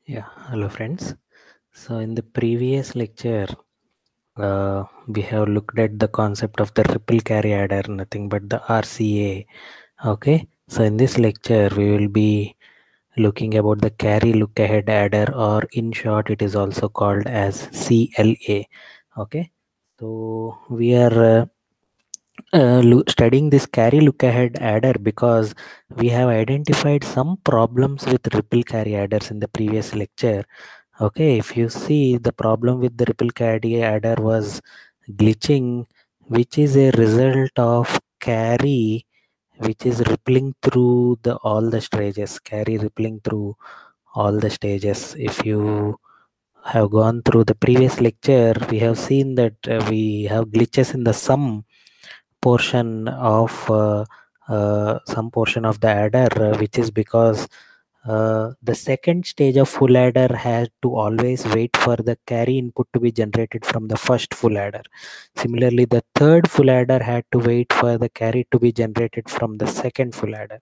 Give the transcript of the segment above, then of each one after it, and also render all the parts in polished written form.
Yeah, hello friends. So in the previous lecture, we have looked at the concept of the ripple carry adder, nothing but the RCA. Okay, so in this lecture, we will be looking about the carry look ahead adder, or in short, it is also called as CLA. Okay, so we are studying this carry look ahead adder because we have identified some problems with ripple carry adders in the previous lecture. Okay, if you see, the problem with the ripple carry adder was glitching, which is a result of carry which is rippling through the all the stages, carry rippling through all the stages. If you have gone through the previous lecture, we have seen that we have glitches in the sum portion of some portion of the adder, which is because the second stage of full adder has to always wait for the carry input to be generated from the first full adder. Similarly, the third full adder had to wait for the carry to be generated from the second full adder.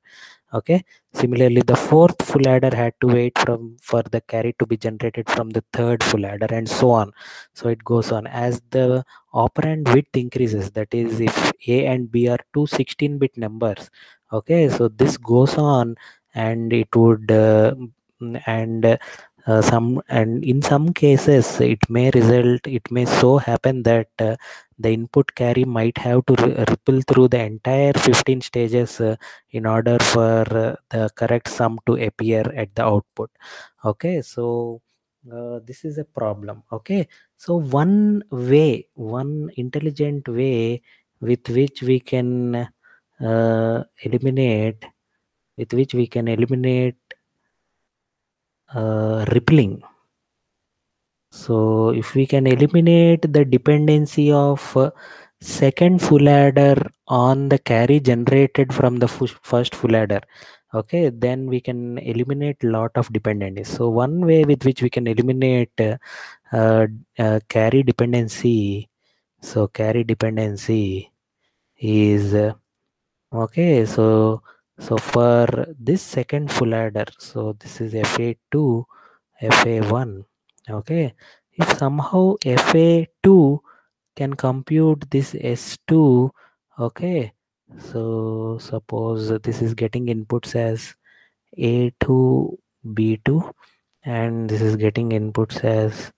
Okay, similarly the fourth full adder had to wait for the carry to be generated from the third full adder, and so on. So it goes on as the operand width increases. That is, if a and b are two 16-bit numbers, okay, so this goes on, and it would and some and in some cases it may so happen that the input carry might have to ripple through the entire 15 stages in order for the correct sum to appear at the output. Okay, so this is a problem. Okay, so one intelligent way with which we can eliminate rippling. So if we can eliminate the dependency of second full adder on the carry generated from the first full adder, okay, then we can eliminate lot of dependencies. So one way with which we can eliminate uh, carry dependency, so carry dependency is okay. So for this second full adder, so this is FA2, FA1. Okay, if somehow FA2 can compute this S2, okay, so suppose this is getting inputs as A2, B2, and this is getting inputs as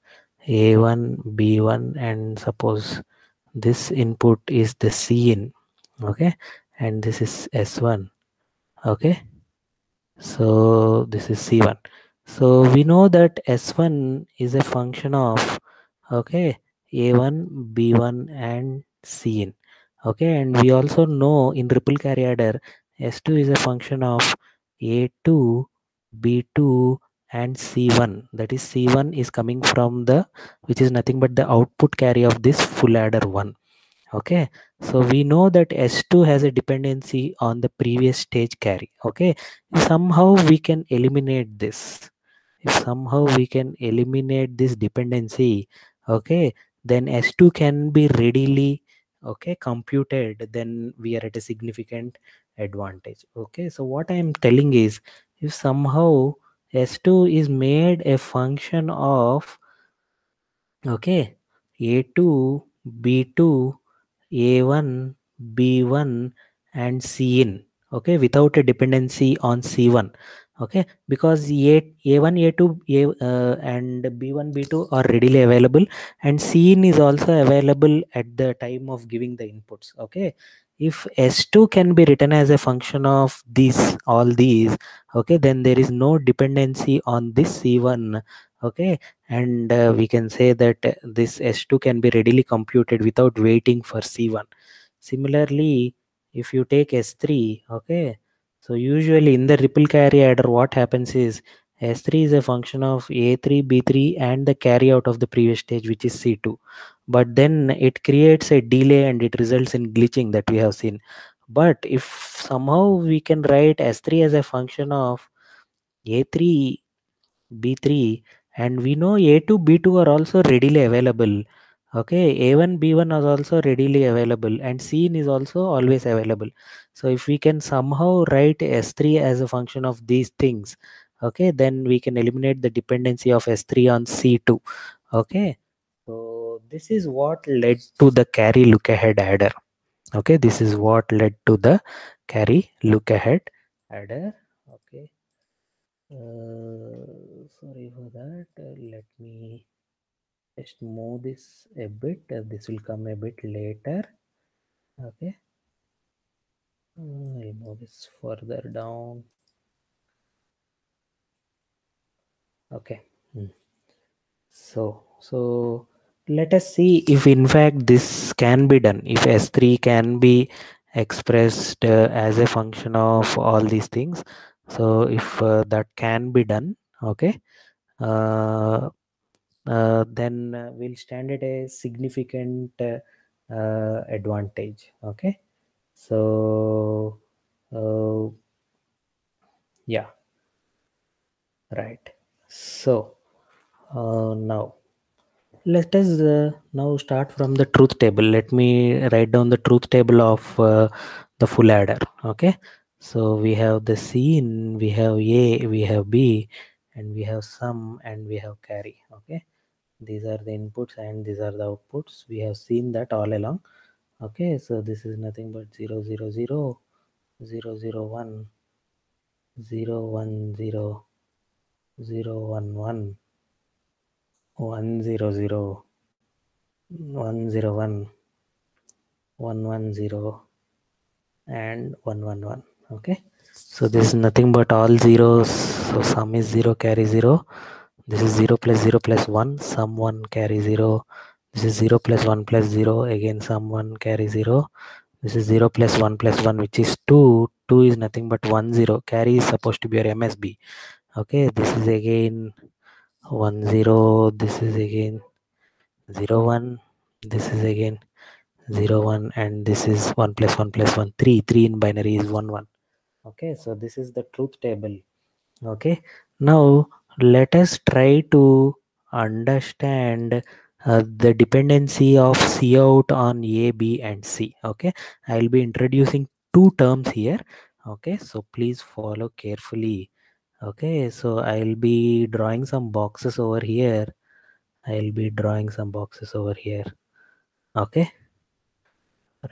A1, B1, and suppose this input is the C in, okay, and this is S1, okay, so this is C1. So we know that S1 is a function of, okay, A1, B1, and Cin. Okay, and we also know in ripple carry adder, S2 is a function of A2, B2, and C1. That is, C1 is coming from the, which is nothing but the output carry of this full adder 1. Okay, so we know that S2 has a dependency on the previous stage carry. Okay, if somehow we can eliminate this, if somehow we can eliminate this dependency, okay, then S2 can be readily, okay, computed, then we are at a significant advantage. Okay, so what I am telling is, if somehow S2 is made a function of, okay, A2, B2, A1, B1, and Cin, okay, without a dependency on C1, okay, because A1, A2, and B1, B2 are readily available, and Cin is also available at the time of giving the inputs. Okay, if S2 can be written as a function of these, all these, okay, then there is no dependency on this C1. Okay, and we can say that this S2 can be readily computed without waiting for C1. Similarly, if you take S3, okay, so usually in the ripple carry adder, what happens is S3 is a function of A3, B3, and the carry out of the previous stage, which is C2. But then it creates a delay and it results in glitching that we have seen. But if somehow we can write S3 as a function of A3, B3, and we know A2, B2 are also readily available. Okay, A1, B1 is also readily available, and Cin is also always available. So if we can somehow write S3 as a function of these things, Okay, then we can eliminate the dependency of S3 on C2. Okay, so this is what led to the carry look ahead adder. Okay, this is what led to the carry look ahead adder. Okay, sorry for that. Let me just move this a bit. This will come a bit later. Okay, I'll move this further down. Okay. So let us see if in fact this can be done, if S3 can be expressed as a function of all these things. So if that can be done, okay, uh, then we'll stand at a significant advantage. Okay, so yeah, right. So now let us now start from the truth table. Let me write down the truth table of the full adder. Okay, so we have the scene, we have A, we have B, and we have sum, and we have carry. Okay, these are the inputs and these are the outputs. We have seen that all along. Okay, so this is nothing but 0 0 0 0 0 1 0 1 0 0 1 1 1 0 0 1 0 1 110 and 111. Okay, so this is nothing but all zeros, so sum is 0, carry 0. This is 0 plus 0 plus 1, sum 1, carry 0. This is 0 plus 1 plus 0, again sum 1, carry 0. This is 0 plus 1 plus 1, which is 2. 2 is nothing but 1 0, carry is supposed to be your MSB. Okay, this is again 1 0, this is again 0 1, this is again 0 1, and this is 1 plus 1 plus 1, 3. 3 in binary is 1 1. Okay, so this is the truth table. Okay, now let us try to understand the dependency of C out on A, B, and C. Okay, I'll be introducing two terms here. Okay, so please follow carefully. Okay, so I'll be drawing some boxes over here. I'll be drawing some boxes over here. Okay,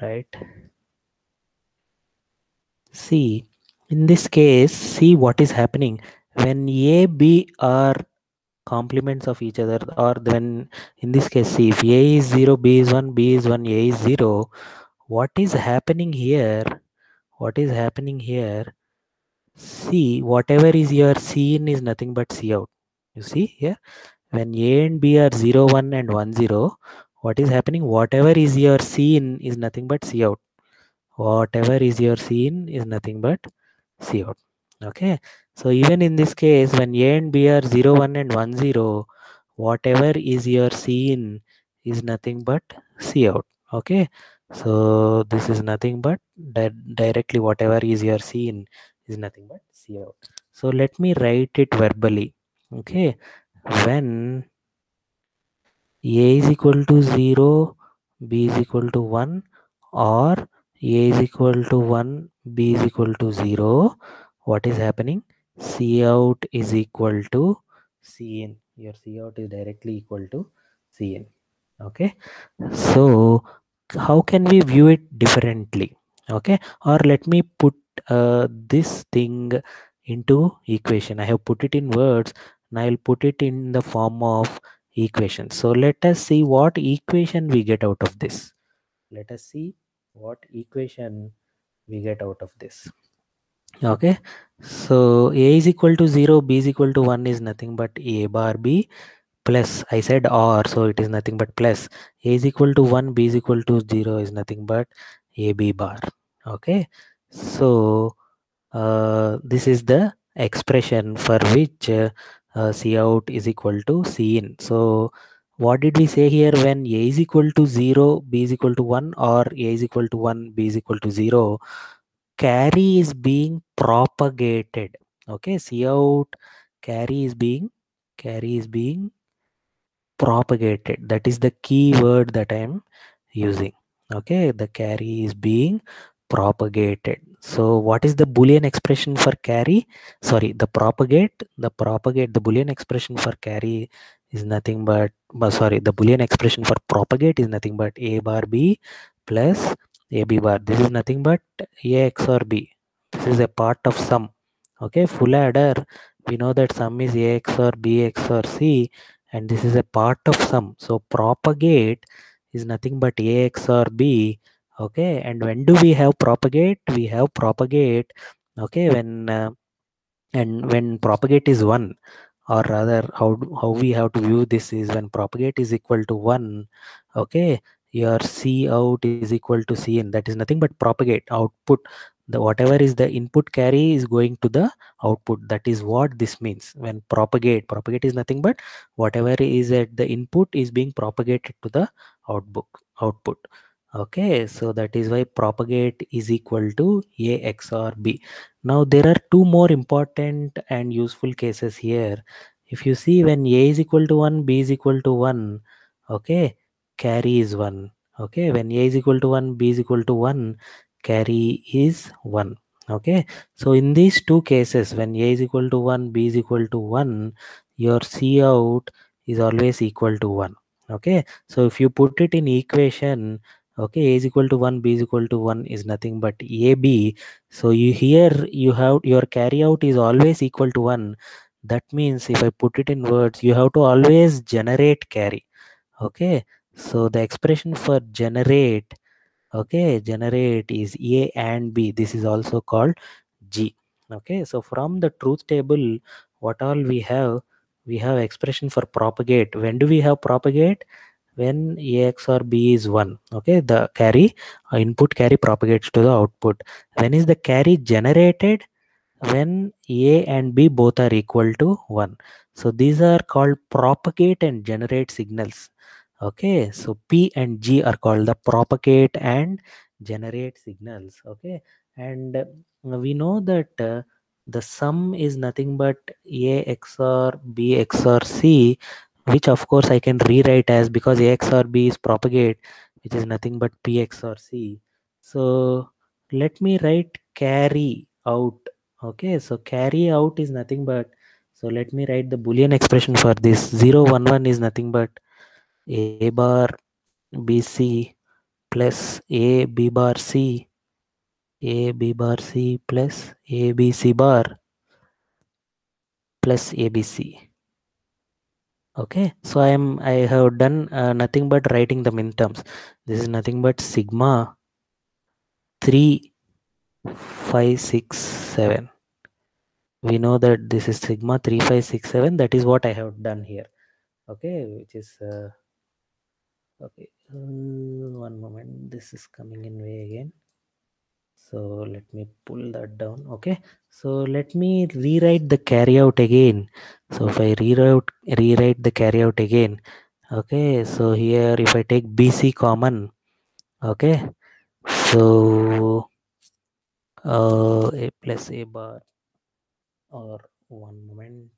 right. See, in this case, see what is happening when A, B are complements of each other, or when in this case, see, if A is 0, B is 1, B is 1, A is 0, what is happening here? What is happening here? See, whatever is your C in is nothing but C out. You see here, when A and B are 0, 1, and 1, 0, what is happening? Whatever is your C in is nothing but C out. Whatever is your scene is nothing but C out. Okay, so even in this case, when A and B are 0 1 and 1 0, whatever is your scene is nothing but C out. Okay, so this is nothing but directly whatever is your scene is nothing but C out. So let me write it verbally. Okay, when A is equal to 0, B is equal to 1, or A is equal to 1, B is equal to 0, what is happening? C out is equal to C in. Your C out is directly equal to C in. Okay, so how can we view it differently? Okay, or let me put this thing into equation. I have put it in words, and I'll put it in the form of equation. So let us see what equation we get out of this. Let us see what equation we get out of this. Okay, so A is equal to 0, B is equal to 1 is nothing but A bar B plus, I said or, so it is nothing but plus. A is equal to 1, B is equal to 0 is nothing but AB bar. Okay, so this is the expression for which C out is equal to C in. So what did we say here? When A is equal to 0, B is equal to 1, or A is equal to 1, B is equal to 0, carry is being propagated. Okay, C out carry is being propagated. That is the key word that I am using. Okay, the carry is being propagated. So what is the Boolean expression for carry? Sorry, the Boolean expression for carry is nothing but sorry, the Boolean expression for propagate is nothing but a bar b plus a b bar. This is nothing but a XOR b. This is a part of sum. Okay, full adder. We know that sum is a XOR b XOR c, and this is a part of sum. So propagate is nothing but a XOR b. Okay, and when do we have propagate? We have propagate, okay, when propagate is 1, or rather how we have to view this is when propagate is equal to 1, okay, your C out is equal to C in. That is nothing but propagate output. The whatever is the input carry is going to the output. That is what this means. When propagate is nothing but whatever is at the input is being propagated to the output. Okay, so that is why propagate is equal to A XOR B. Now there are two more important and useful cases here. If you see, when A is equal to 1, B is equal to 1, okay, carry is 1. Okay, when A is equal to 1, B is equal to 1, carry is 1. Okay, so in these two cases, when A is equal to 1, B is equal to 1, your C out is always equal to 1. Okay, so if you put it in equation, okay, A is equal to 1, B is equal to 1 is nothing but AB. So you have your carry out is always equal to 1. That means if I put it in words, you have to always generate carry. Okay. So the expression for generate, okay, generate is A and B. This is also called G. Okay. So from the truth table, what all we have expression for propagate. When do we have propagate? When AX or B is 1. Okay. The carry, input carry propagates to the output. When is the carry generated? When A and B both are equal to 1. So these are called propagate and generate signals. Okay, so P and G are called the propagate and generate signals. Okay, and we know that the sum is nothing but A XOR B XOR C, which of course I can rewrite as, because A XOR B is propagate, which is nothing but P XOR C. So let me write carry out. Okay, so carry out is nothing but, so let me write the Boolean expression for this. 0 1 1 is nothing but A bar BC plus A B bar C, A B bar C plus A B C bar plus ABC. Okay, so I have done nothing but writing the min terms. This is nothing but sigma 3 5 6 7. We know that this is sigma 3 5 6 7. That is what I have done here. Okay, which is okay. One moment, this is coming in way again. So let me pull that down. Okay, so let me rewrite the carry out again. So if I rewrite the carry out again, okay, so here if I take BC common, okay, so A plus A bar, or one moment,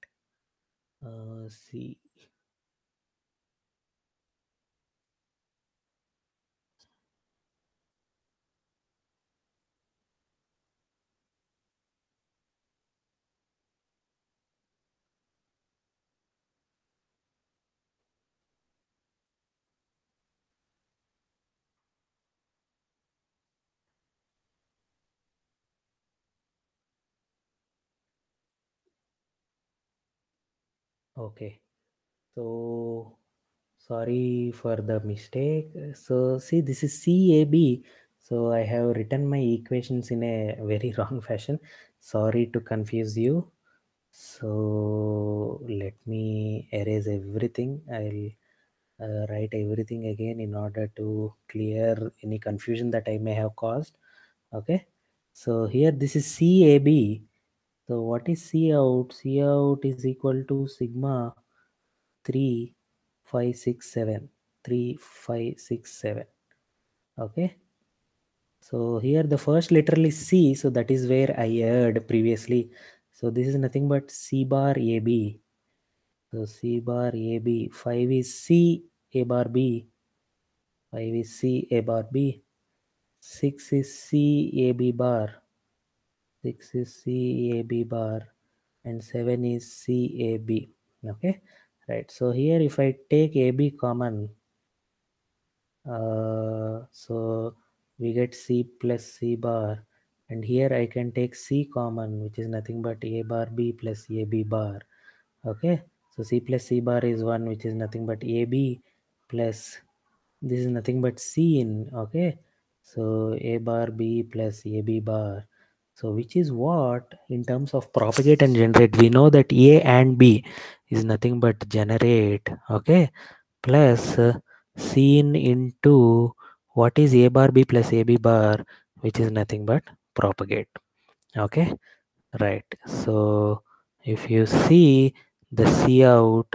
C. Okay, so sorry for the mistake. So see, this is CAB. So I have written my equations in a very wrong fashion. Sorry to confuse you. So let me erase everything. I'll write everything again in order to clear any confusion that I may have caused. Okay. So here this is CAB. So what is C out? C out is equal to sigma 3 5 6 7, 3 5 6 7. Okay, so here the first literal is C, so that is where I heard previously. So this is nothing but C bar AB. So C bar AB, 5 is C A bar B, 5 is C A bar B, 6 is C A B bar, 6 is CAB bar, and 7 is CAB. Okay, right. So here if I take AB common, so we get C plus C bar, and here I can take C common, which is nothing but A bar B plus AB bar. Okay, so C plus C bar is 1, which is nothing but AB plus, this is nothing but C in. Okay, so A bar B plus AB bar. So which is what, in terms of propagate and generate, we know that A and B is nothing but generate. Okay, plus C in into what is A bar B plus AB bar, which is nothing but propagate. Okay, right. So if you see the C out,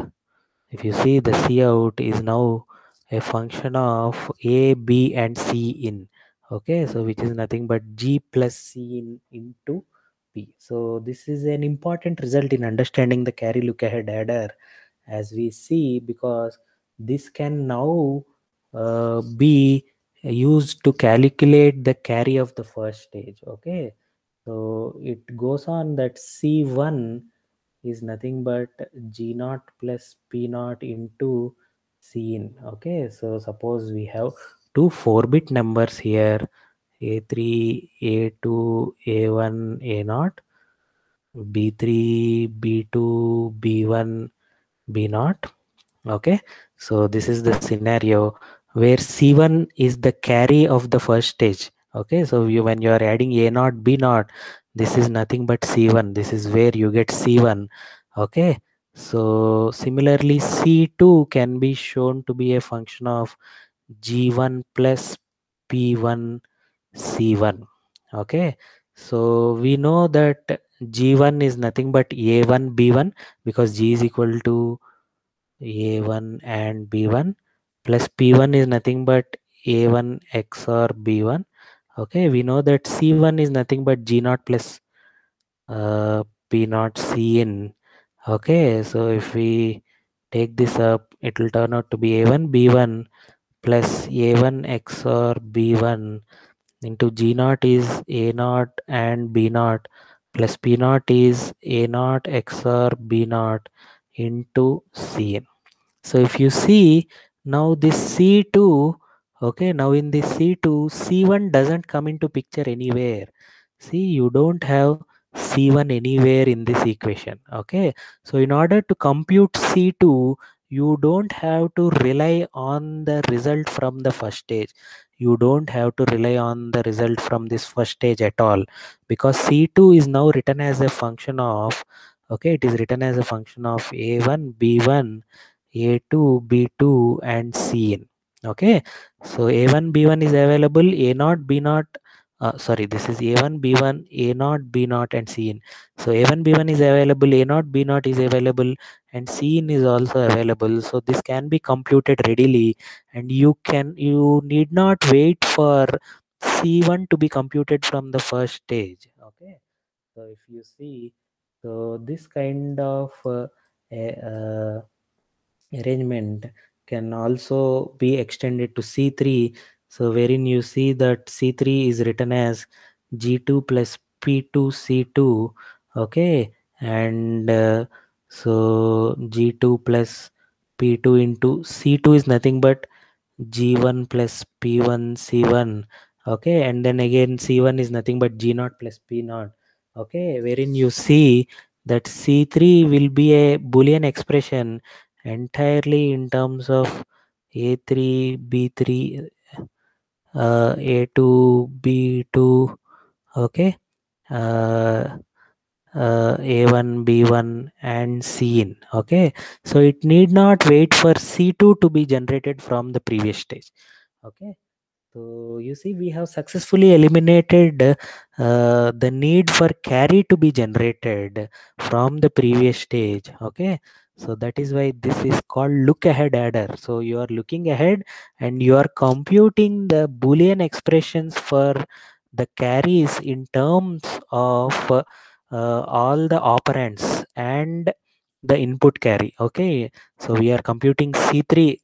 if you see the C out is now a function of A, B and C in. Okay, so which is nothing but G plus C in into P. So this is an important result in understanding the carry look ahead adder, as we see, because this can now be used to calculate the carry of the first stage. Okay, so it goes on that C1 is nothing but G naught plus P naught into C in. Okay, so suppose we have two 4-bit numbers here, A3, A2, A1, A naught, B3, B2, B1, B naught. Okay, so this is the scenario where C1 is the carry of the first stage. Okay, so when you are adding A naught, B naught, this is nothing but C1. This is where you get C1. Okay, so similarly C2 can be shown to be a function of G1 plus P1 C1. Okay, so we know that G1 is nothing but A1 B1, because G is equal to A1 and B1, plus P1 is nothing but A1 XOR B1. Okay, we know that C1 is nothing but G naught plus P naught C in. Okay, so if we take this up, it will turn out to be A1 B1 plus A1 XOR B1 into G naught is A naught and B naught, plus P naught is A naught XOR B naught into C in. So if you see now this C2, okay, now in this C2, C1 doesn't come into picture anywhere. See, you don't have C1 anywhere in this equation. Okay, so in order to compute C2, you don't have to rely on the result from the first stage. You don't have to rely on the result from this first stage at all, because C2 is now written as a function of, okay, it is written as a function of A1, B1, A2, B2 and Cn. Okay, so A1, B1 is available, A0, B0, sorry, this is A1, B1, A0, B0 and Cn. So A1, B1 is available, A0, B0 is available and Cn is also available. So this can be computed readily, and you need not wait for C1 to be computed from the first stage. Okay, so if you see, so this kind of uh, arrangement can also be extended to C3. So wherein you see that C3 is written as G2 plus P2 C2. Okay, and so G2 plus P2 into C2 is nothing but G1 plus P1 C1. Okay, and then again C1 is nothing but G0 plus P0. Okay, wherein you see that C3 will be a Boolean expression entirely in terms of A3, B3, A2, B2, okay, uh, A1, B1 and Cin. Okay, so it need not wait for C2 to be generated from the previous stage. Okay, so you see we have successfully eliminated the need for carry to be generated from the previous stage. Okay, so that is why this is called look ahead adder. So you are looking ahead and you are computing the Boolean expressions for the carries in terms of all the operands and the input carry. Okay, so we are computing C3,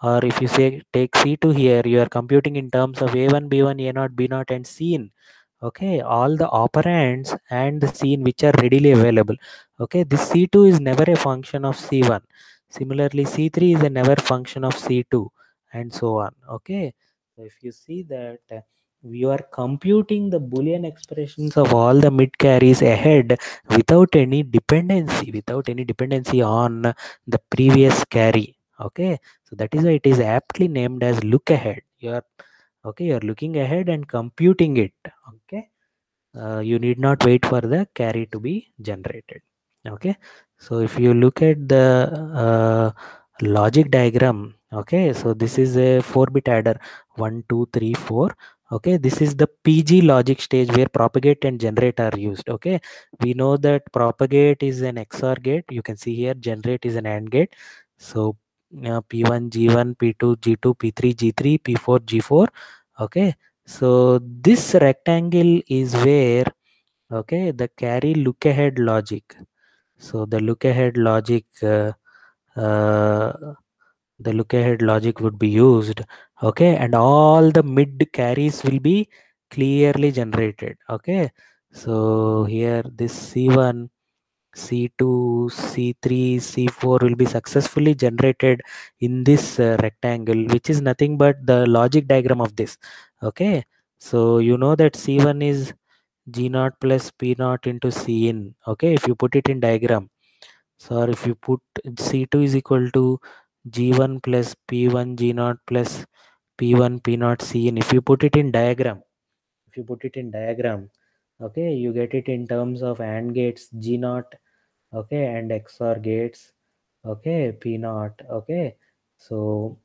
or if you say take C2 here, you are computing in terms of A1, B1, A0, B0 and Cin. okay, all the operands and the scene which are readily available. Okay, this C2 is never a function of C1. Similarly, C3 is a never function of C2, and so on. Okay, so if you see that we are computing the Boolean expressions of all the mid carries ahead without any dependency on the previous carry. Okay, so that is why it is aptly named as look ahead. You're looking ahead and computing it. Okay, you need not wait for the carry to be generated. Okay, so if you look at the logic diagram, okay, so this is a 4-bit adder, 1 2 3 4. Okay, this is the PG logic stage where propagate and generate are used. Okay, we know that propagate is an XOR gate. You can see here generate is an AND gate. So P1 G1, P2 G2, P3 G3, P4 G4. Okay, so this rectangle is where, okay, the carry look ahead logic. So uh, the look ahead logic would be used. Okay, and all the mid carries will be clearly generated. Okay, so here this C1, C2, C3, C4 will be successfully generated in this rectangle, which is nothing but the logic diagram of this. Okay, so you know that C1 is G naught plus P naught into C in. Okay, if you put it in diagram. So or if you put C2 is equal to G1 plus P1 G naught plus P1 P naught C in. If you put it in diagram, okay, you get it in terms of AND gates G naught, okay, and XOR gates, okay, P naught. Okay, so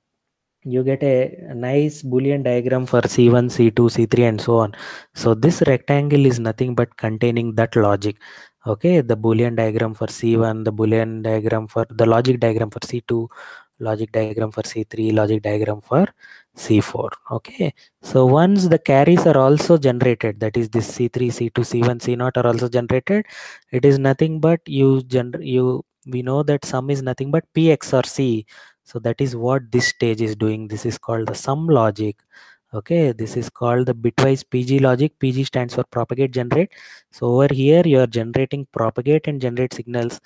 you get a nice Boolean diagram for C1, C2, C3, and so on. So this rectangle is nothing but containing that logic. Okay, the Boolean diagram for C1, the Boolean diagram for the logic diagram for C2, logic diagram for C3, logic diagram for C4. Okay, so once the carries are also generated, that is this C3, C2, C1, C0 are also generated, it is nothing but we know that sum is nothing but P XOR C. So that is what this stage is doing. This is called the sum logic. Okay, this is called the bitwise PG logic. PG stands for propagate generate. So over here you are generating propagate and generate signals.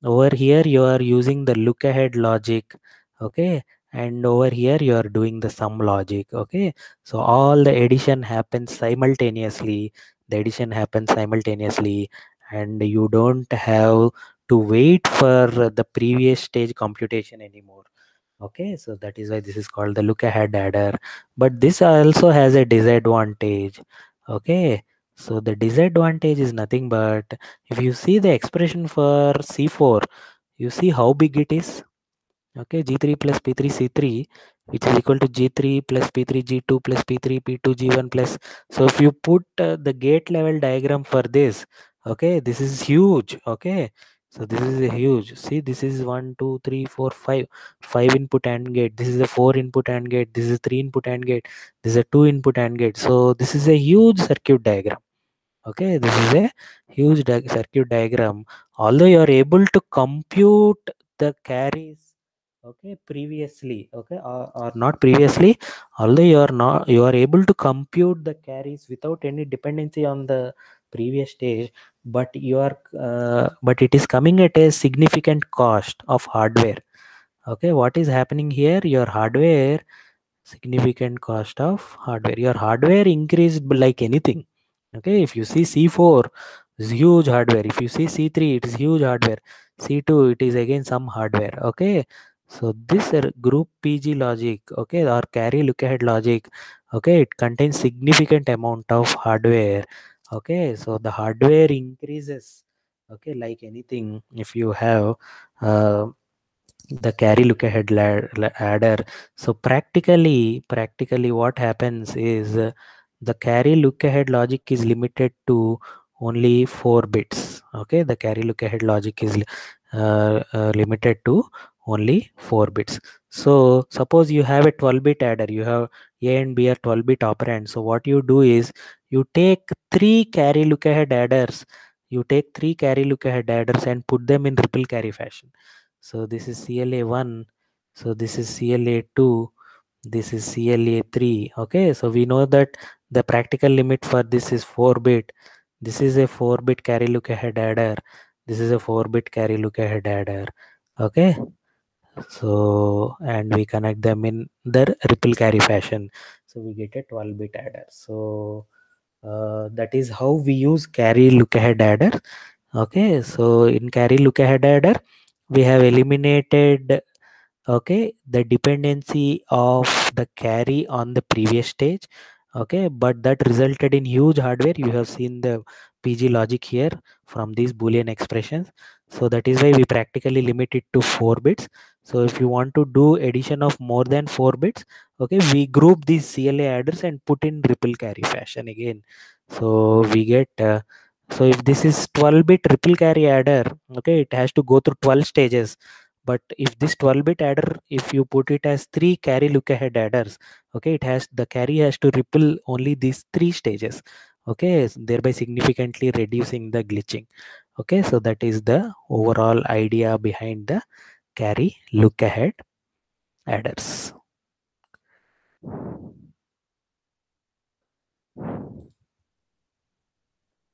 Over here you are using the look ahead logic. Okay, and over here you are doing the sum logic. Okay, so all the addition happens simultaneously. The addition happens simultaneously, and you don't have to wait for the previous stage computation anymore. Okay, so that is why this is called the look ahead adder. But this also has a disadvantage. Okay, so the disadvantage is nothing but if you see the expression for C4, you see how big it is. Okay, G3 plus P3 C3, which is equal to G3 plus P3 G2 plus P3 P2 G1 plus. So if you put the gate level diagram for this, okay, this is huge. Okay, so this is a huge. See, this is 1 2 3 4 5 5 input AND gate. This is a 4 input AND gate. This is a 3 input AND gate. This is a 2 input AND gate. So this is a huge circuit diagram. Okay, this is a huge circuit diagram. Although you are able to compute the carries, okay, previously, okay, or not previously, although you are able to compute the carries without any dependency on the previous stage, but but it is coming at a significant cost of hardware. Okay, what is happening here? Your hardware, significant cost of hardware. Your hardware increased like anything. Okay, if you see C4 is huge hardware. If you see C3, it is huge hardware. C2, it is again some hardware. Okay, so this group PG logic, okay, or carry look ahead logic, okay, it contains significant amount of hardware. Okay, so the hardware increases. Okay, like anything, if you have uh, the carry look ahead adder. So practically what happens is the carry look ahead logic is limited to only 4 bits. Okay, the carry look ahead logic is limited to only 4 bits. So suppose you have a 12-bit adder, you have A and B are 12-bit operands. So what you do is you take three carry look ahead adders, and put them in ripple carry fashion. So this is CLA1, so this is CLA2, this is CLA3. Okay, so we know that The practical limit for this is 4-bit. This is a 4-bit carry look ahead adder. This is a 4-bit carry look ahead adder. Okay. So, and we connect them in the ripple carry fashion. So we get a 12-bit adder. So that is how we use carry look ahead adder. Okay. So in carry look ahead adder, we have eliminated, okay, the dependency of the carry on the previous stage. Okay, but that resulted in huge hardware. You have seen the PG logic here from these boolean expressions. So that is why we practically limit it to 4 bits. So if you want to do addition of more than 4 bits, okay, we group these CLA adders and put in ripple carry fashion again. So we get so if this is 12-bit ripple carry adder, okay, it has to go through 12 stages. But if this 12-bit adder, if you put it as 3 carry look ahead adders, okay, it has, the carry has to ripple only these 3 stages, okay, thereby significantly reducing the glitching. Okay, so that is the overall idea behind the carry look ahead adders.